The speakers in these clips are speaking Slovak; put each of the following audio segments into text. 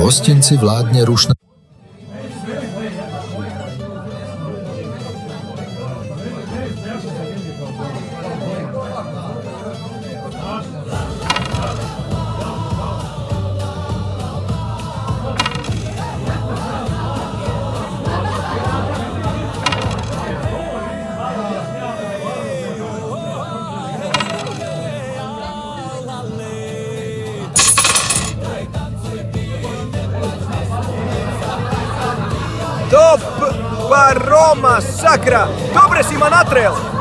hostinci vládne rušná. Roma, sakra! Dobre si ma natrel!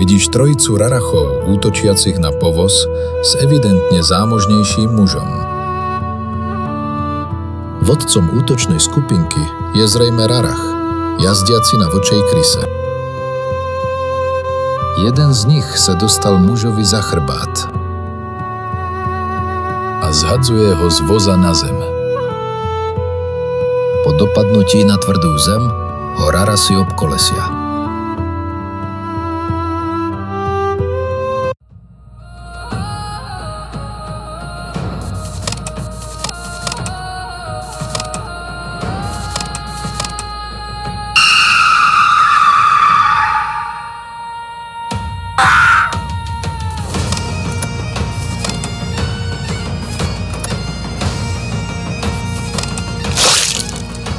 Vidíš trojicu rarachov útočiacich na povoz s evidentne zámožnejším mužom. Vodcom útočnej skupinky je zrejme rarach, jazdiaci na vlčej kryse. Jeden z nich sa dostal mužovi za chrbát a zhadzuje ho z voza na zem. Po dopadnutí na tvrdú zem ho rarasi obkolesia.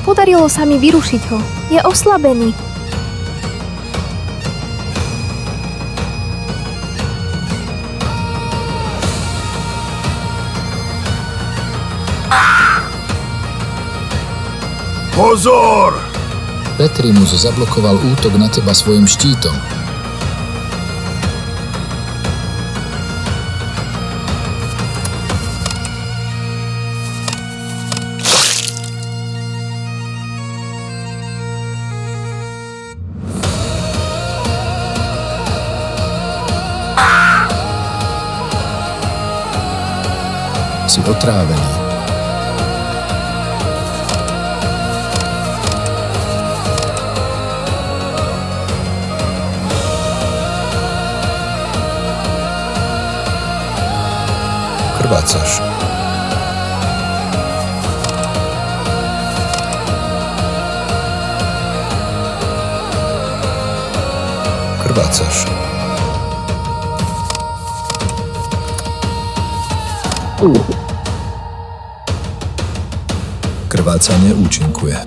Podarilo sa mi vyrušiť ho. Je oslabený. Pozor! Petrimus zablokoval útok na teba svojim štítom. Si otrávený. Krvácaš. Krvácaš. Krvácanie účinkuje.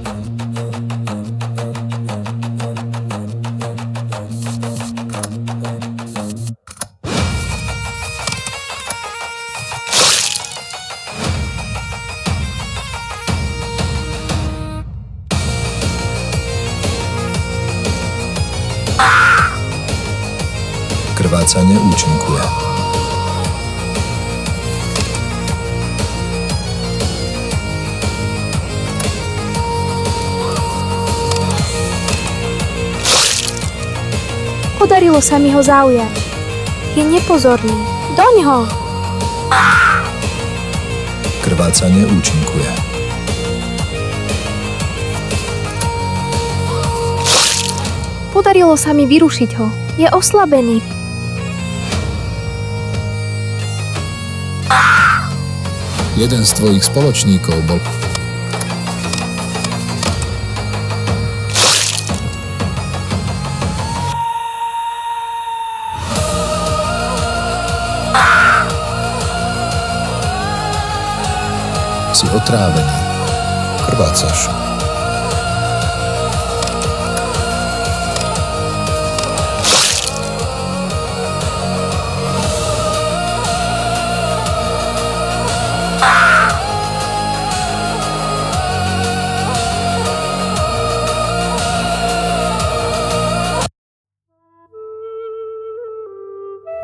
Krvácanie účinkuje. Podarilo sa mi ho zaujať. Je nepozorný. Doňho! Krvácanie účinkuje. Podarilo sa mi vyrušiť ho. Je oslabený. Jeden z tvojich spoločníkov bol... Si otrávený. Krvácaš.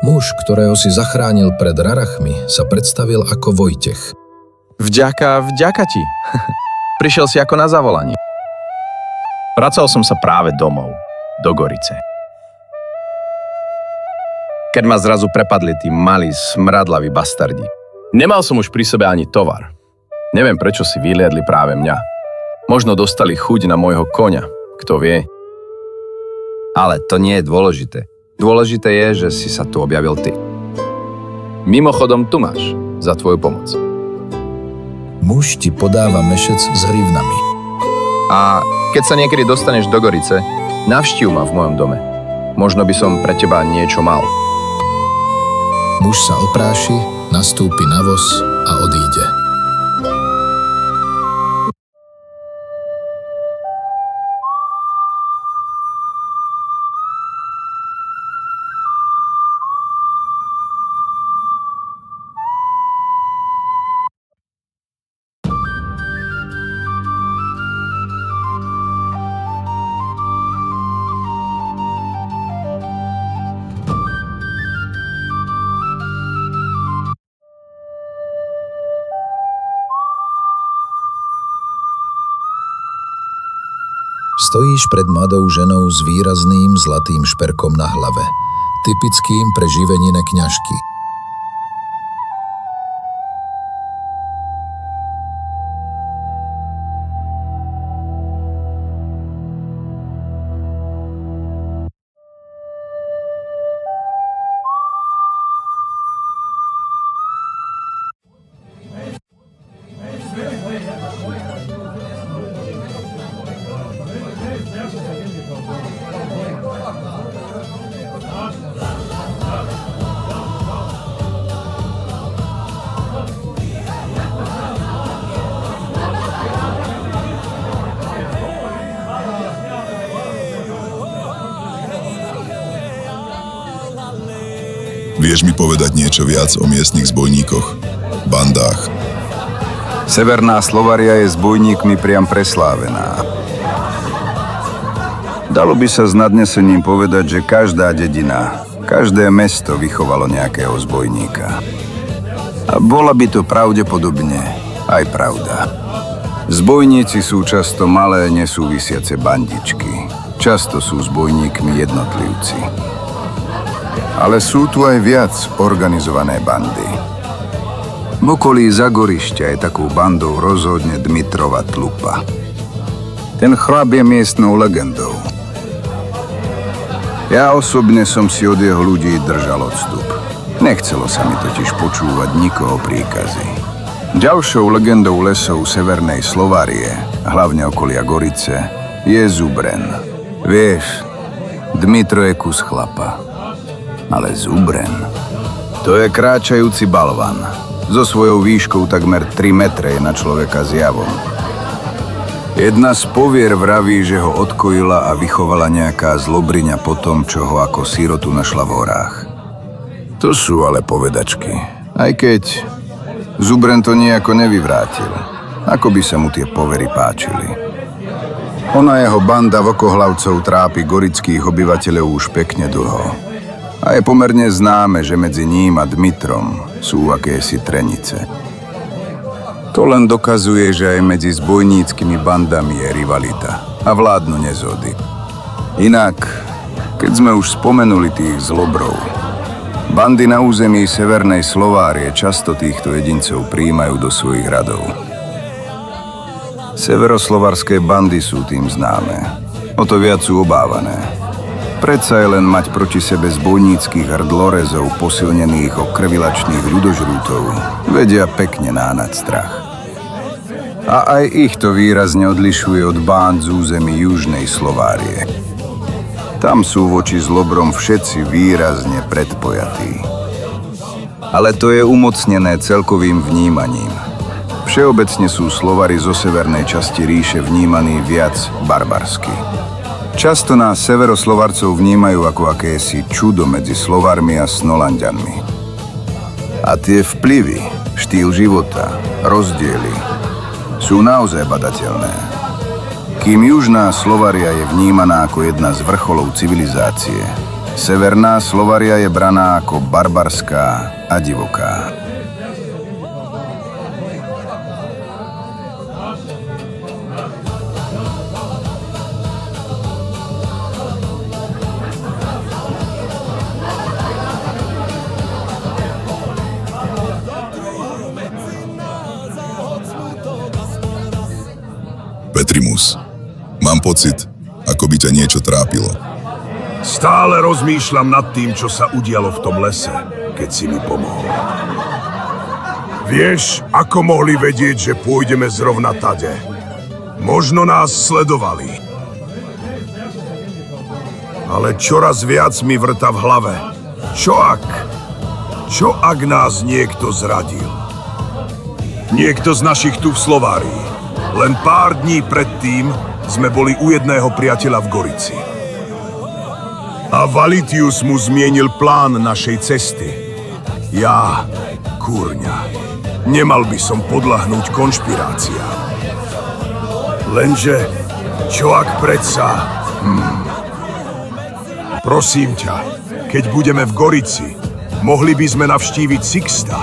Muž, ktorého si zachránil pred rarachmi, sa predstavil ako Vojtech. Vďaka ti. Prišiel si ako na zavolanie. Vracal som sa práve domov, do Gorice. Keď ma zrazu prepadli tí malí, smradlaví bastardi. Nemal som už pri sebe ani tovar. Neviem, prečo si vyliedli práve mňa. Možno dostali chuť na môjho koňa, kto vie. Ale to nie je dôležité. Dôležité je, že si sa tu objavil ty. Mimochodom, tu máš za tvoju pomoc. Muž ti podáva mešec s hrivnami. A keď sa niekedy dostaneš do Gorice, navštív ma v mojom dome. Možno by som pre teba niečo mal. Muž sa opráši, nastúpi na voz a odíde. Stojíš pred mladou ženou s výrazným zlatým šperkom na hlave, typickým pre živenine kňažky. Vieš mi povedať niečo viac o miestnych zbojníkoch, bandách? Severná Slovaria je s bojníkmi priam preslávená. Dalo by sa s nadnesením povedať, že každá dedina, každé mesto vychovalo nejakého zbojníka. A bola by to pravdepodobne aj pravda. Zbojníci sú často malé, nesúvisiace bandičky. Často sú zbojníkmi jednotlivci. Ale sú tu aj viac organizované bandy. V okolí Zagorišťa je takou bandou rozhodne Dmitrova Tlupa. Ten chlap je miestnou legendou. Ja osobne som si od jeho ľudí držal odstup. Nechcelo sa mi totiž počúvať nikoho príkazy. Ďalšou legendou lesov Severnej Slovárie, hlavne okolia Gorice, je Zubren. Vieš, Dmitro je kus chlapa. Ale Zubren, to je kráčajúci balvan. So svojou výškou takmer 3 metre je na človeka zjavom. Jedna z povier vraví, že ho odkojila a vychovala nejaká zlobriňa po tom, čo ho ako sirotu našla v horách. To sú ale povedačky. Aj keď Zubren to nejako nevyvrátil. Ako by sa mu tie povery páčili. Ona jeho banda vlkohlavcov trápi gorických obyvateľov už pekne dlho. A je pomerne známe, že medzi ním a Dmitrom sú akési trenice. To len dokazuje, že aj medzi zbojníckymi bandami je rivalita a vládnu nezhody. Inak, keď sme už spomenuli tých zlobrov, bandy na území Severnej Slovárie často týchto jedincov prijímajú do svojich radov. Severoslovarské bandy sú tým známe. O to viac sú obávané. Predsa je len mať proti sebe zbojníckych hrdlorezov posilnených o krvilačných ľudožrútov vedia pekne náhnať strach. A aj ich to výrazne odlišuje od bánd z území Južnej Slovárie. Tam sú voči zlobrom všetci výrazne predpojatí. Ale to je umocnené celkovým vnímaním. Všeobecne sú Slovári zo severnej časti ríše vnímaní viac barbarsky. Často nás severoslovarcov vnímajú ako akési čudo medzi Slovármi a Snolanďanmi. A tie vplyvy, štýl života, rozdiely sú naozaj badateľné. Kým Južná Slovaria je vnímaná ako jedna z vrcholov civilizácie, Severná Slovaria je braná ako barbarská a divoká. Petrimus, mám pocit, ako by ťa niečo trápilo. Stále rozmýšľam nad tým, čo sa udialo v tom lese, keď si mi pomohol. Vieš, ako mohli vedieť, že pôjdeme zrovna tade? Možno nás sledovali. Ale čoraz viac mi vrta v hlave. Čo ak nás niekto zradil? Niekto z našich tu v Slovárii. Len pár dní predtým sme boli u jedného priateľa v Gorici. A Valitius mu zmienil plán našej cesty. Ja, kurňa, nemal by som podľahnúť konšpiráciám. Lenže, čo ak predsa... Prosím ťa, keď budeme v Gorici, mohli by sme navštíviť Sixta.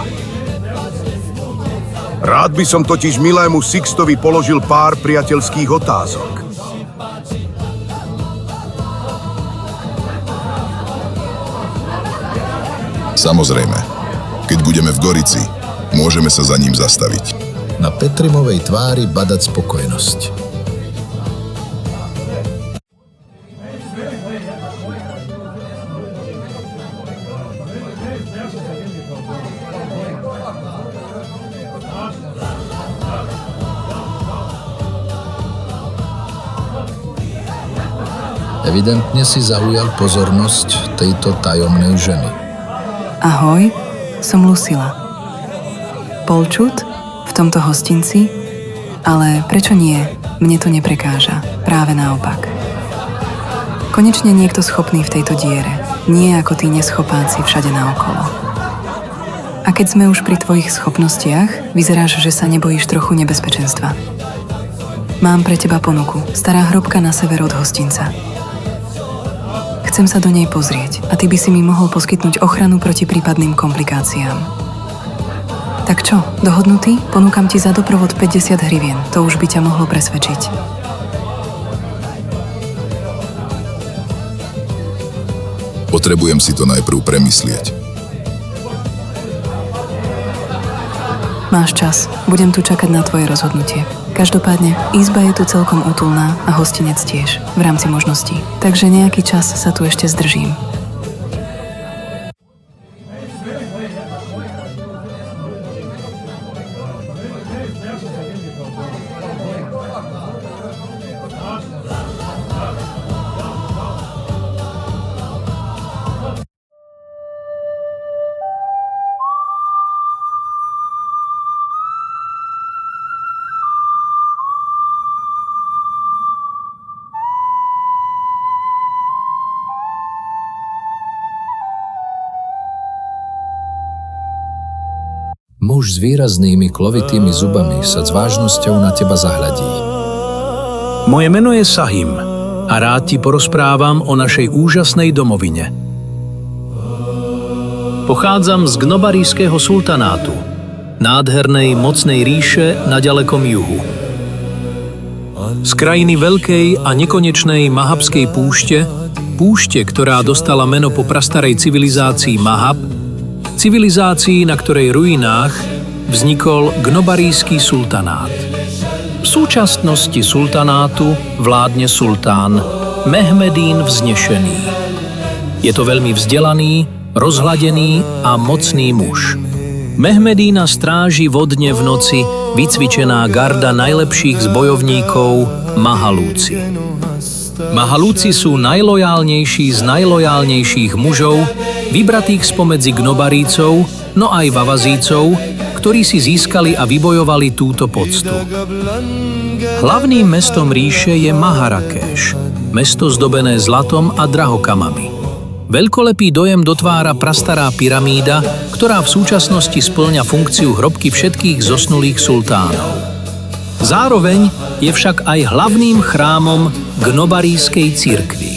Rád by som totiž milému Sixtovi položil pár priateľských otázok. Samozrejme, keď budeme v Gorici, môžeme sa za ním zastaviť. Na Petrimovej tvári badať spokojnosť. Evidentne si zaujal pozornosť tejto tajomnej ženy. Ahoj, som Lucila. Polčut v tomto hostinci, ale prečo nie? Mne to neprekáža, práve naopak. Konečne niekto schopný v tejto diere, nie ako tí neschopáci všade naokolo. A keď sme už pri tvojich schopnostiach, vyzeráš, že sa nebojíš trochu nebezpečenstva. Mám pre teba ponuku. Stará hrobka na sever od hostinca. Chcem sa do nej pozrieť a ty by si mi mohol poskytnúť ochranu proti prípadným komplikáciám. Tak čo, dohodnutý? Ponúkam ti za doprovod 50 hrivien. To už by ťa mohlo presvedčiť. Potrebujem si to najprv premyslieť. Máš čas. Budem tu čakať na tvoje rozhodnutie. Každopádne, izba je tu celkom útulná a hostinec tiež, v rámci možností. Takže nejaký čas sa tu ešte zdržím. Muž s výraznými klovitými zubami sa s vážnosťou na teba zahľadí. Moje meno je Sahim a rád ti porozprávam o našej úžasnej domovine. Pochádzam z Gnobarijského sultanátu, nádhernej mocnej ríše na ďalekom juhu. Z krajiny veľkej a nekonečnej Mahabskej púšte, ktorá dostala meno po prastarej civilizácii Mahab, civilizácii, na ktorej ruinách vznikol Gnobarijský sultanát. V súčasnosti sultanátu vládne sultán Mehmedín Vznešený. Je to veľmi vzdelaný, rozhladený a mocný muž. Mehmedína stráži vodne v noci vycvičená garda najlepších z bojovníkov Mahalúci. Mahalúci sú najlojálnejší z najlojálnejších mužov, vybratých spomedzi Gnobarícov, no aj Vavazícov, ktorí si získali a vybojovali túto poctu. Hlavným mestom ríše je Maharakeš, mesto zdobené zlatom a drahokamami. Veľkolepý dojem dotvára prastará pyramída, ktorá v súčasnosti spĺňa funkciu hrobky všetkých zosnulých sultánov. Zároveň je však aj hlavným chrámom Gnobarijskej cirkvi.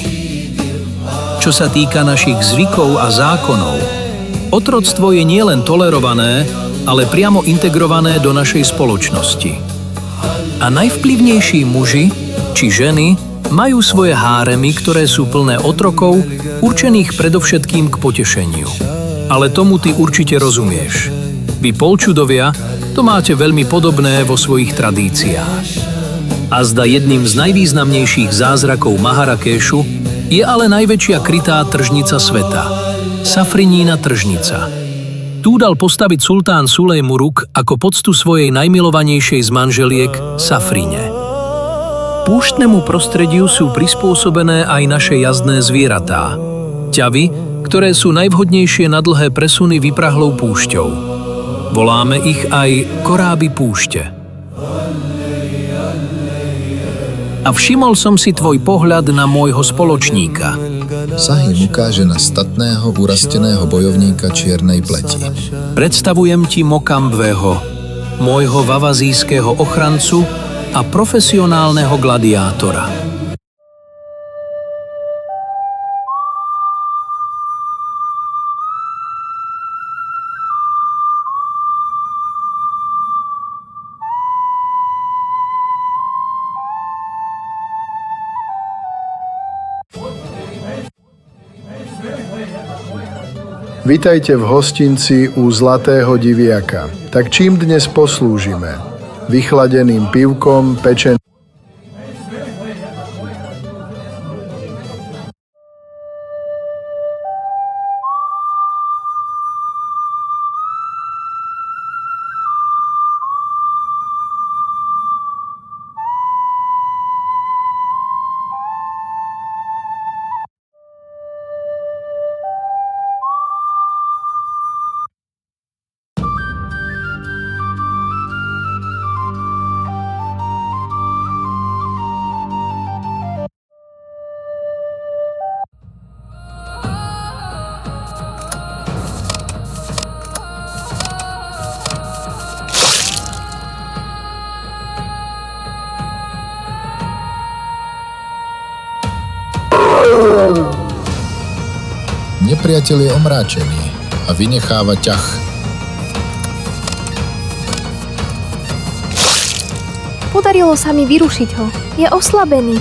Čo sa týka našich zvykov a zákonov, otroctvo je nielen tolerované, ale priamo integrované do našej spoločnosti. A najvplyvnejší muži či ženy majú svoje háremy, ktoré sú plné otrokov, určených predovšetkým k potešeniu. Ale tomu ty určite rozumieš. Vy Polčudovia to máte veľmi podobné vo svojich tradíciách. A zda jedným z najvýznamnejších zázrakov Maharakéšu je ale najväčšia krytá tržnica sveta – Safrinína tržnica. Tu dal postaviť sultán Sulejmuruk ako poctu svojej najmilovanejšej z manželiek Safrine. Púštnemu prostrediu sú prispôsobené aj naše jazdné zvieratá. Ťavy, ktoré sú najvhodnejšie na dlhé presuny vyprahlou púšťou. Voláme ich aj koráby púšte. A všimol som si tvoj pohľad na môjho spoločníka. Sahim ukáže na statného, urasteného bojovníka čiernej pleti. Predstavujem ti Mokambveho, môjho vavazískeho ochrancu a profesionálneho gladiátora. Vitajte v hostinci u Zlatého diviaka. Tak čím dnes poslúžime? Vychladeným pivkom, pečeným... Nepriateľ je omráčený a vynecháva ťah. Podarilo sa mi vyrušiť ho. Je oslabený.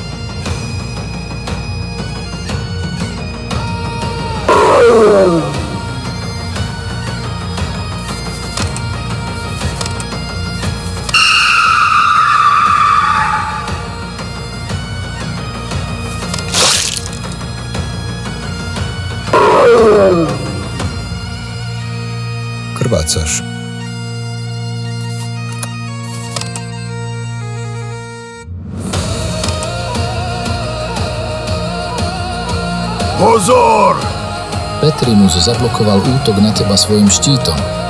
Krvácaš. Pozor! Petrimus zablokoval útok na teba svojim štítom.